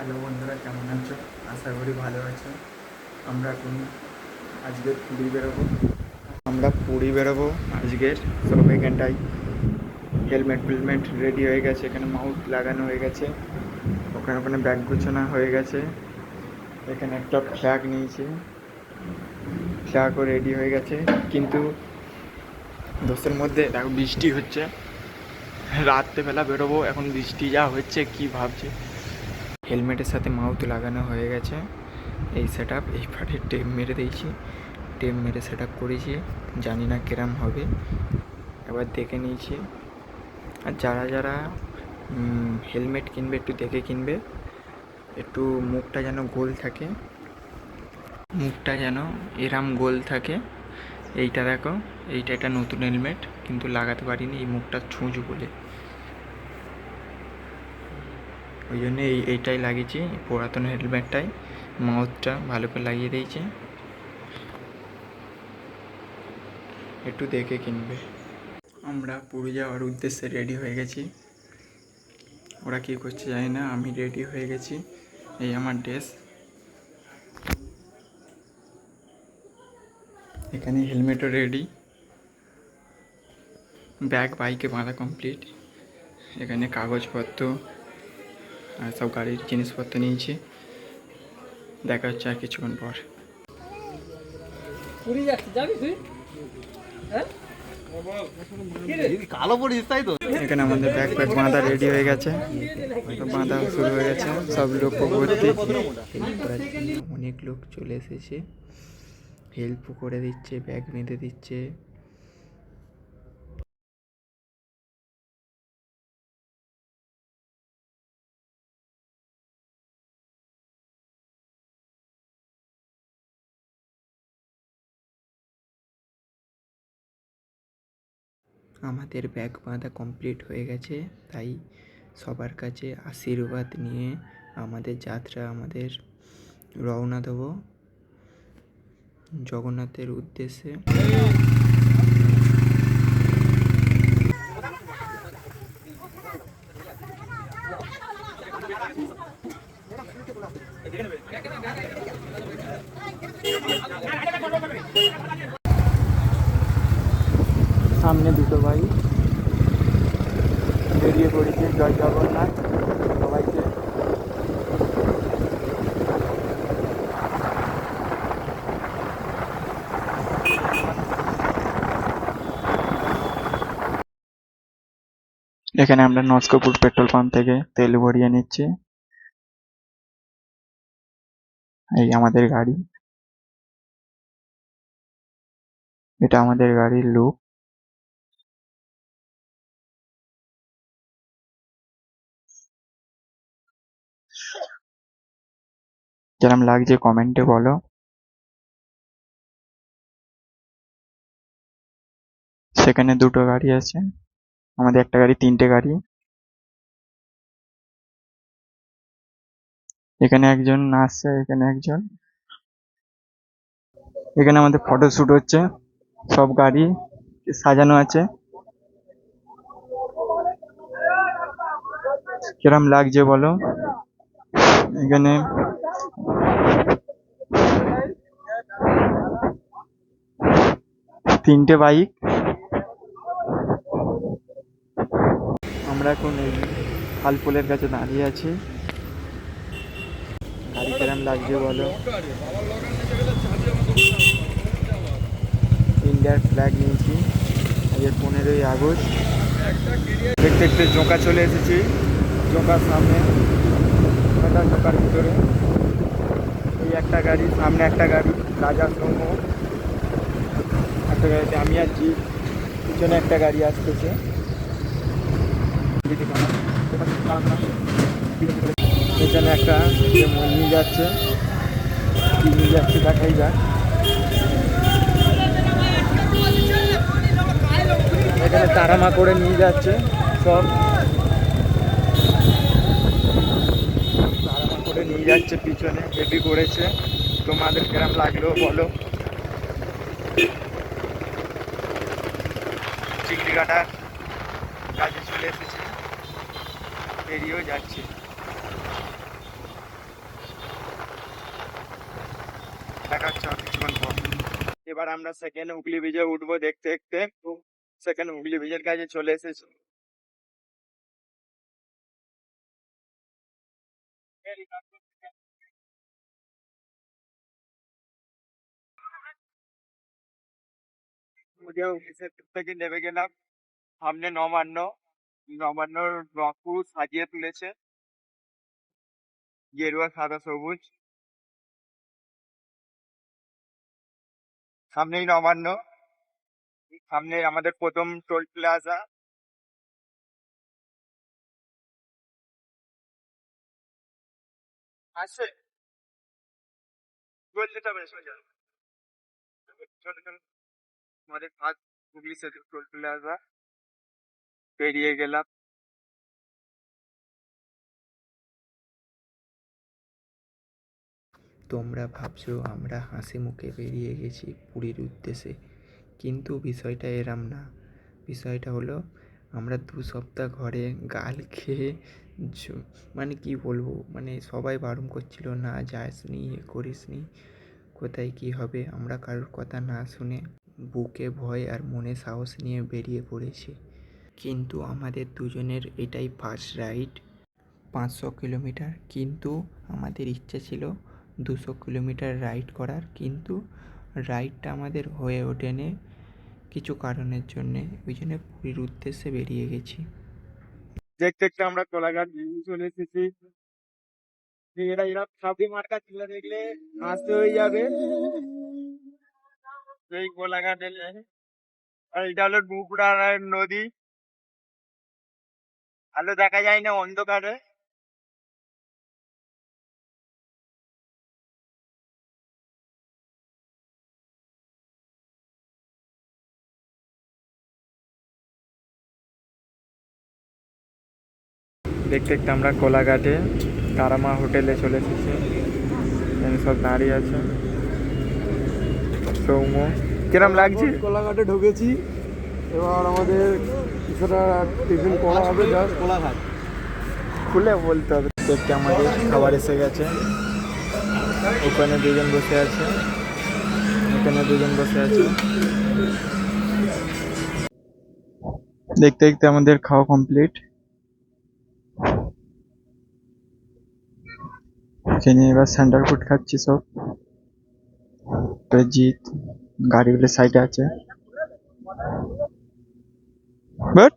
Hello বন্ধুরা, কেমন আছো? আশা করি ভালো আছো। আমরা এখন আজকের পুরী বেরোবো আজকের। সব এখানটায় হেলমেট ফেলমেট রেডি হয়ে গেছে, এখানে মাউথ লাগানো হয়ে গেছে, ওখানে ব্যাগ গুছানো হয়ে গেছে, এখানে একটা ফ্ল্যাগ নিয়েছি, ফ্ল্যাগও রেডি হয়ে গেছে। কিন্তু দোষের মধ্যে দেখো বৃষ্টি হচ্ছে, রাত্রেবেলা বেরোবো, এখন বৃষ্টি যা হচ্ছে কি ভাবছি। হেলমেটের সাথে মাউথ লাগানো হয়ে গেছে, এই সেট আপ এইবারে টেপ মেরে দিয়েছি, টেপ মেরে সেট আপ করেছি, জানি না কিরম হবে, এবার দেখে নিয়েছি। আর যারা যারা হেলমেট কিনবে একটু দেখে কিনবে, একটু মুখটা যেন গোল থাকে, মুখটা যেন এরম গোল থাকে। এইটা দেখো, এইটা একটা নতুন হেলমেট, কিন্তু লাগাতে পারিনি এই মুখটা ছুঁচু বলে, ওই জন্য এইটাই লাগিয়েছি, পুরাতন হেলমেটটাই মাউথটা ভালো করে লাগিয়ে দিয়েছে। একটু দেখে কিনবে। আমরা পুরী যাওয়ার উদ্দেশ্যে রেডি হয়ে গেছি, ওরা কী করছে জানি না, আমি রেডি হয়ে গেছি, এই আমার ড্রেস। এখানে হেলমেটও রেডি, ব্যাগ বাইকে বাঁধা কমপ্লিট, এখানে কাগজপত্র আর সব গাড়ির জিনিসপত্র নিয়েছি। দেখা হচ্ছে আর কিছুক্ষণ পর। পুরী যাচ্ছি, যাবি তুই? হ্যাঁ, কালো পড়িস তাই তো। এখানে আমাদের ব্যাগ ব্যাগ বাঁধা রেডি হয়ে গেছে, বাঁধা শুরু হয়ে গেছে, সব লোক ভর্তি। অনেক লোক চলে এসেছে, হেল্প করে দিচ্ছে, ব্যাগ বেঁধে দিচ্ছে। আমাদের ব্যাগ বাঁধা কমপ্লিট হয়ে গেছে, তাই সবার কাছে আশীর্বাদ নিয়ে আমাদের যাত্রা আমাদের রওনা দেবো জগন্নাথের উদ্দেশ্যে। সামনে দুটো ভাই বেরিয়ে পড়েছে, জয় জগন্নাথ সবাইকে। এখানে আমরা নস্কপুর পেট্রোল পাম্প থেকে তেল ভরিয়ে নিচ্ছি। এই আমাদের গাড়ি, এটা আমাদের গাড়ির লুক। যেরকম লাগছে কমেন্টে বলো। সেখানে দুটো গাড়ি আছে, আমাদের একটা গাড়ি, তিনটে গাড়ি। এখানে একজন নাচছে, এখানে একজন, এখানে আমাদের ফটো শুট হচ্ছে, সব গাড়ি সাজানো আছে। কিরম লাগছে বলো। এখানে তিনটে বাইক। আমরা এখন এই খালপোলের কাছে দাঁড়িয়ে আছি। গাড়ি কিরম লাগছে বলো। ইন্ডিয়ার ফ্ল্যাগ নিয়েছি, আজকে 15ই আগস্ট। দেখতে দেখতে জোঁকা চলে এসেছি, জোঁকার সামনে, জোঁকার ভিতরে এই একটা গাড়ি, সামনে একটা গাড়ি রাজা সৌম্য, একটা গাড়িতে আমি আছি, পিছনে একটা গাড়ি আসতেছে। এখানে একটা নিয়ে যাচ্ছে, কি নিয়ে যাচ্ছে দেখাই যাক। এখানে তারামা করে নিয়ে যাচ্ছে, সব তারামা করে নিয়ে যাচ্ছে, পিছনে হেভি করেছে। তোমাদের কেরম লাগলো বলো। চিংড়ি কাটার কাজে চলে এসেছে, বেরিয়েও যাচ্ছে। দেখা হচ্ছে আর কিছুক্ষণ পর। এবার আমরা সেকেন্ড হুগলি ব্রিজে উঠবো দেখতে দেখতে। সেকেন্ড হুগলি ব্রিজের কাছে চলে এসেছি। উঠে অফিসের থেকে নেমে গেলাম। সামনে নবান্ন, নবান্নর রংপুর সাজিয়ে তুলেছে গেরুয়া সাদা সবুজ। সামনেই নবান্ন, সামনে আমাদের প্রথম টোল প্লাজা। আছে বলতে হবে সোজা। চলো চলো, আমাদের ফার্স্ট হুগলি সেতু টোল প্লাজা পেরিয়ে গেলাম। তোমরা ভাবছো আমরা হাসি মুখে বেরিয়ে গেছি পুরীর উদ্দেশ্যে, কিন্তু বিষয়টা এরম না। বিষয়টা হলো আমরা 2 সপ্তাহ ঘরে গাল খেয়ে মানে কি বলবো, মানে সবাই বারণ করছিল না যাস নি, এ করিস নি, কোথায় কি হবে, আমরা কারোর কথা না শুনে বুকে ভয় আর মনে সাহস নিয়ে বেরিয়ে পড়েছি। কিন্তু আমাদের দুজনের এটাই ফার্স্ট রাইড 500 কিলোমিটার, কিন্তু আমাদের ইচ্ছা ছিল 200 কিলোমিটার রাইড করার, কিন্তু রাইডটা আমাদের হয়ে ওঠেনি কিছু কারণের জন্যে, ওই জন্য পুরীর উদ্দেশ্যে বেরিয়ে গেছি। দেখতে দেখতে আমরা কোলাঘাট ব্রিজে চলে এসেছি। এরা এরা সাবরি মার্কা ছিল দেখলে হাসতে হয়ে যাবে। এই কোলাঘাট এলে, আর এটা হলো বুকড়া নদী। আলো দেখা যায় না অন্ধকারে। দেখতে দেখতে আমরা কোলাঘাটে তারামা হোটেলে চলে এসেছি। এখানে সব দাঁড়িয়ে আছে। সৌম্য, কিরম লাগছে? কোলাঘাটে ঢুকেছি, এবার আমাদের কিছুটা টিফিন করা হবে। জাস্ট কোলাঘাট খুলে বলতে হবে। দেখতে আমাদের খাবার এসে গেছে। ওখানে দুজন বসে আছে, এখানে দুজন বসে আছে। দেখতে দেখতে আমাদের খাওয়া কমপ্লিট। এখানে এবার সেন্টার ফুড খাচ্ছি সব। জিৎ গাড়িগুলো সাইডে আছে। বাট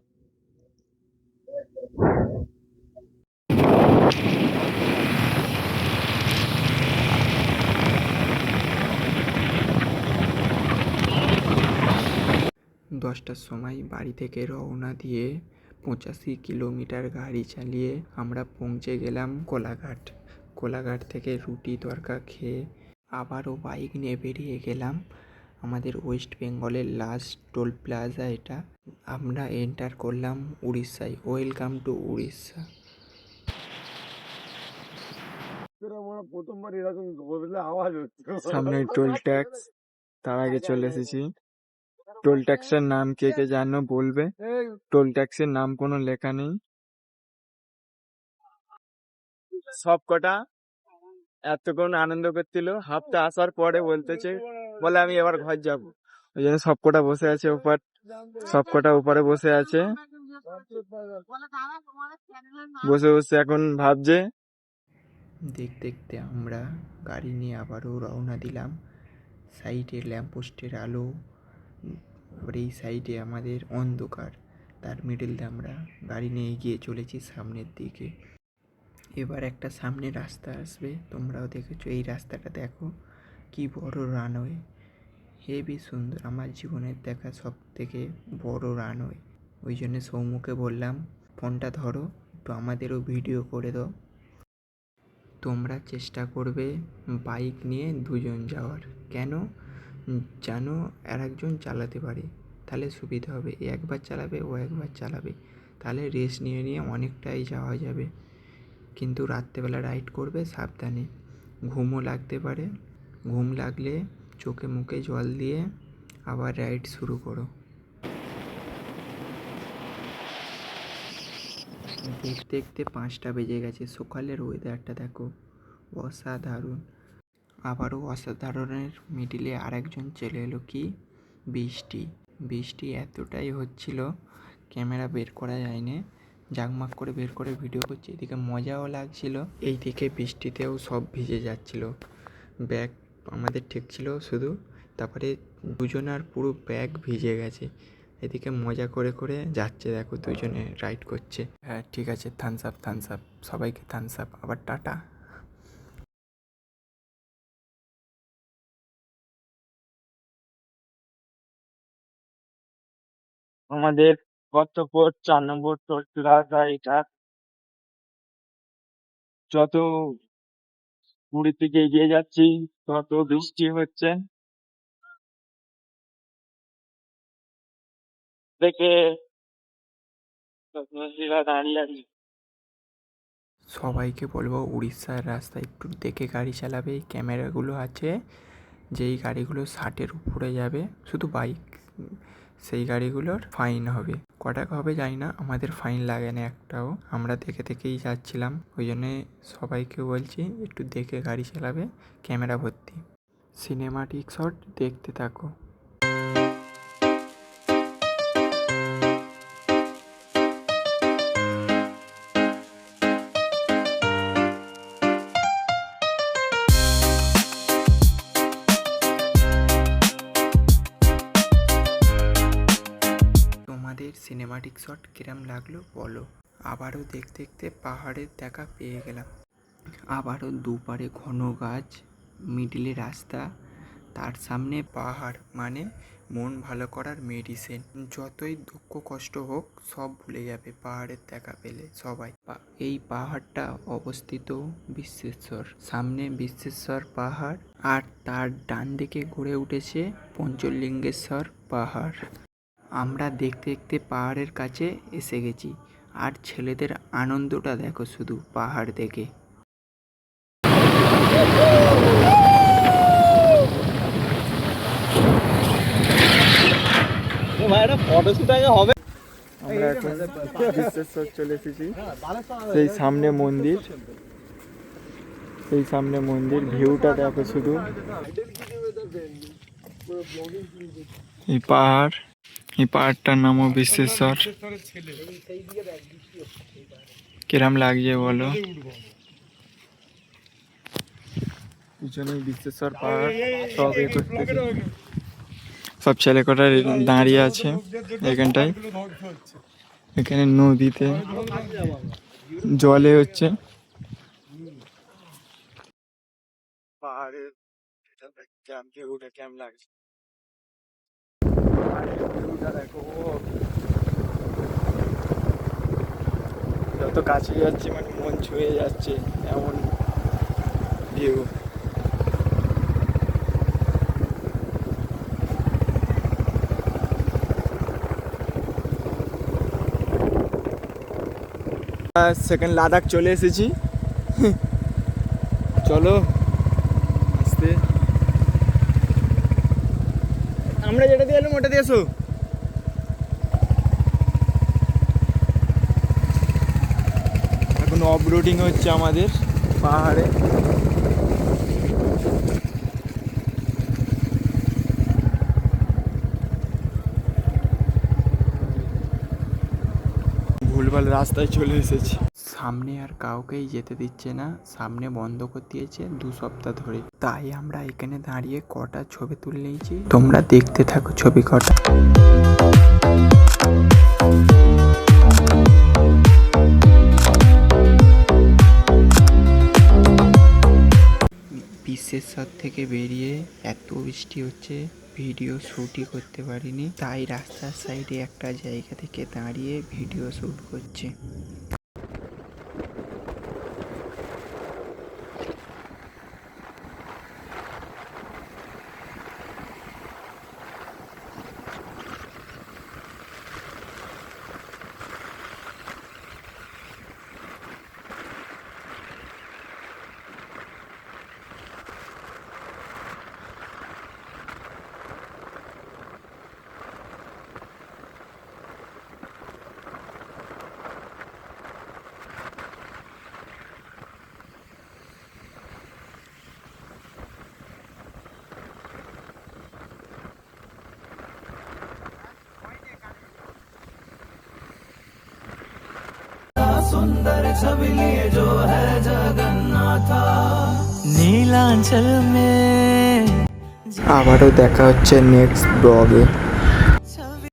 10টার সময় বাড়ি থেকে রওনা দিয়ে 85 কিলোমিটার গাড়ি চালিয়ে আমরা পৌঁছে গেলাম কোলাঘাট। কোলাঘাট থেকে রুটি তড়কা খেয়ে আবারও বাইক নিয়ে বেরিয়ে গেলাম আমাদের ওয়েস্ট বেঙ্গলের লাস্ট টোল প্লাজা এটা। আমরা এন্টার করলাম উড়িষ্যায়। Welcome to Orissa. আমরা প্রথমবার এরকম বদলে আওয়াজ হচ্ছে। সামনে টোল ট্যাক্স, তার আগে চলে এসেছি। টোল ট্যাক্সের নাম কে কে জানো বলবে? টোল ট্যাক্সের নাম কোনো লেখা নেই। সব কটা এতক্ষণ আনন্দ করছিল, হাফটা আসার পরে বলতেছে, বলে আমি এবার ঘর যাব। ওই জন্য সব কটা বসে আছে উপর, সব কটা উপরে বসে আছে। বসে বসে এখন ভাবছে। দেখতে দেখতে আমরা গাড়ি নিয়ে আবারও রওনা দিলাম। সাইডে ল্যাম্পপোস্টের আলো, আর এই সাইডে আমাদের অন্ধকার, তার মিডল দিয়ে আমরা গাড়ি নিয়ে এগিয়ে চলেছি সামনের দিকে। এবার একটা সামনে রাস্তা আসবে, তোমরাও দেখেছো, এই রাস্তাটা দেখো কি বড় রানওয়ে, হেবি সুন্দর, আমার জীবনের দেখা সব থেকে বড় রানওয়ে। ওই জন্য সৌম্যকে বললাম ফোনটা ধরো, একটু আমাদেরও ভিডিও করে দাও। তোমরা চেষ্টা করবে বাইক নিয়ে দুজন যাওয়ার, কেন জানো, আর একজন চালাতে পারে, তাহলে সুবিধা হবে। এ একবার চালাবে, ও একবার চালাবে, তাহলে রেস নিয়ে নিয়ে অনেকটাই যাওয়া যাবে। কিন্তু রাত্রেবেলা রাইড করবে সাবধানে, ঘুমও লাগতে পারে। ঘুম লাগলে চোখে মুখে জল দিয়ে আবার রাইড শুরু করো। দেখতে দেখতে 5টা বেজে গেছে। সকালের ওয়েদারটা দেখো, অসাধারণ। আবারও অসাধারণের মিডিলে আরেকজন চলে এলো, কি বৃষ্টি। বৃষ্টি এতটাই হচ্ছিল ক্যামেরা বের করা যায়নি, জাগমাগ করে বের করে ভিডিও করছি, এদিকে মজাও লাগছিল, এইদিকে বৃষ্টিতেও সব ভিজে যাচ্ছিল। ব্যাগ আমাদের ঠিক ছিল শুধু, তারপরে দুজনার পুরো ব্যাগ ভিজে গেছে। এদিকে মজা করে করে যাচ্ছে, দেখো দুজনে রাইড করছে। হ্যাঁ ঠিক আছে, থামস আপ থামস আপ, সবাইকে থামস আপ, আবার টাটা। আমাদের কর্তব্য 4 নম্বর টোল প্লাজা এটা। যত পুরীর দিকে এগিয়ে যাচ্ছি তত বৃষ্টি হচ্ছে, দেখে দাঁড়িয়ে আছি। সবাইকে বলবো উড়িষ্যার রাস্তায় একটু দেখে গাড়ি চালাবে, এই ক্যামেরাগুলো আছে, যেই গাড়িগুলো 60-এর উপরে যাবে, শুধু বাইক, সেই গাড়িগুলোর ফাইন হবে। ক টাকা হবে জানি না, আমাদের ফাইন লাগে না একটাও, আমরা দেখে দেখেই যাচ্ছিলাম, ওই জন্যে সবাইকে বলছি একটু দেখে গাড়ি চালাবে, ক্যামেরা ভর্তি সিনেমাটিক শট দেখতে থাকো। তোমাদের সিনেমাটিক শট কিরম লাগলো বলো। আবারও দেখতে দেখতে পাহাড়ের দেখা পেয়ে গেলাম, আবারও দুপারে ঘন গাছ, মিডিলে রাস্তা, তার সামনে পাহাড়, মানে মন ভালো করার মেডিসিন। যতই দুঃখ কষ্ট হোক সব ভুলে যাবে পাহাড়ের দেখা পেলে সবাই। এই পাহাড়টা অবস্থিত বিশ্বেশ্বর, সামনে বিশ্বেশ্বর পাহাড়, আর তার ডান দিকে গড়ে উঠেছে পঞ্চলিঙ্গেশ্বর পাহাড়। আমরা দেখতে দেখতে পাহাড়ের কাছে এসে গেছি, আর ছেলেদের আনন্দটা দেখো শুধু পাহাড় দেখে। আমরা এখন বিশ্বেশ্বর চলে এসেছি, সেই সামনে মন্দির, সেই সামনে মন্দির, ভিউটা দেখো শুধু। এই পাহাড়, এই পাহাড়টার নামও বিশ্বেশ্বর। কিরম লাগছে বলো। পিছনে বিশ্বেশ্বর পাহাড়, সব এ করতেছে, সব ছেলে কটা দাঁড়িয়ে আছে এখানটায়। এখানে নদীতে জলে হচ্ছে পাহাড়ের ভিউটা কেমন লাগছে। যত কাছে যাচ্ছে মানে মন ছুঁয়ে যাচ্ছে এমন ভিউ। সেকেন্ড লাদাখ চলে এসেছি, চলো আসতে। আমরা যেটা দিয়ে এলাম ওটা দিয়ে এসো। এখন অফ রোডিং হচ্ছে আমাদের পাহাড়ে। ভুলভাল রাস্তায় চলে এসেছি। সামনে আর কাউকেই যেতে দিচ্ছে না, সামনে বন্ধ করে দিয়েছে 2 সপ্তাহ ধরে, তাই আমরা এখানে দাঁড়িয়ে কটা ছবি তুলে নিয়েছি, তোমরা দেখতে থাকো ছবি কটা। বিশ্বেশ্বর থেকে বেরিয়ে এত বৃষ্টি হচ্ছে, ভিডিও শ্যুটই করতে পারিনি, তাই রাস্তার সাইডে একটা জায়গা থেকে দাঁড়িয়ে ভিডিও শ্যুট করছি। আবারও দেখা হচ্ছে নেক্সট ব্লগে।